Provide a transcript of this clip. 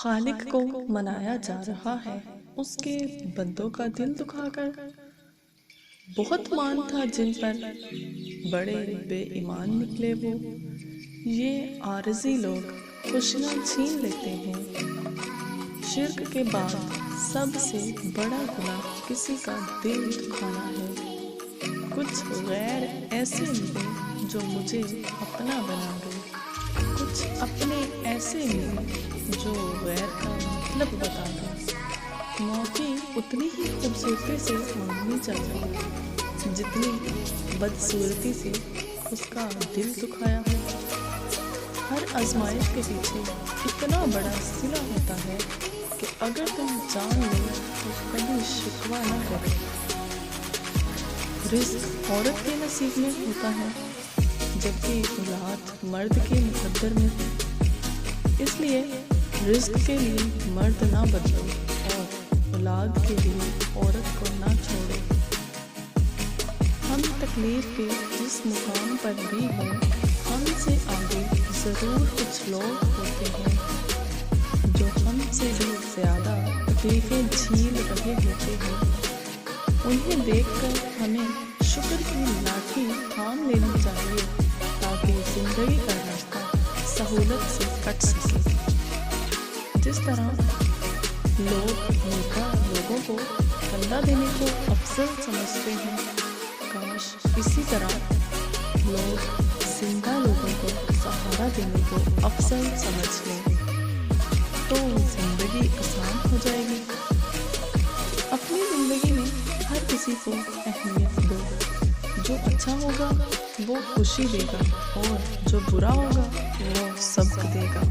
خالق کو منایا جا رہا ہے اس کے بندوں کا دل دکھا کر۔ بہت مان تھا جن پر، بڑے بے ایمان نکلے وہ۔ یہ عارضی لوگ خوشیاں چھین لیتے ہیں۔ شرک کے بعد سب سے بڑا گناہ کسی کا دل دکھانا ہے۔ کچھ غیر ایسے ملے جو مجھے اپنا بنا گئے، کچھ اپنے ایسے ملے جو غیر کا مطلب بتا گئے۔ موقع اتنی ہی خوبصورتی سے مانگنی چاہیے جتنی بدصورتی سے اس کا دل دکھایا ہو۔ ہر آزمائش کے پیچھے اتنا بڑا صلہ ہوتا ہے کہ اگر تم جان لو تو کبھی شکوہ نہ کرو۔ رزق عورت کے نصیب میں ہوتا ہے جبکہ اولاد مرد کے مقدر میں ہے۔ اس لیے رزق کے لیے مرد نہ بدلو اور اولاد کے لیے عورت کو نہ چھوڑو۔ ہم تکلیف کے جس مقام پر بھی ہوں، ہم سے آگے ضرور کچھ لوگ ہوتے ہیں جو ہم سے بھی زیادہ تکلیفیں جھیل رہے ہوتے ہیں۔ انہیں دیکھ کر ہمیں شکر کی لاٹھی تھام لینی چاہیے تاکہ زندگی کا راستہ سہولت سے کٹ سکے۔ جس طرح لوگ مردہ لوگوں کو کندھا دینے کو افضل سمجھتے ہیں، کاش اسی طرح لوگ زندہ لوگوں کو سہارا دینے کو افضل سمجھ لیں تو زندگی آسان ہو جائے گی۔ اپنی زندگی میں ہر کسی کو اہمیت دو۔ جو اچھا ہوگا وہ خوشی دے گا اور جو برا ہوگا وہ سبق دے گا۔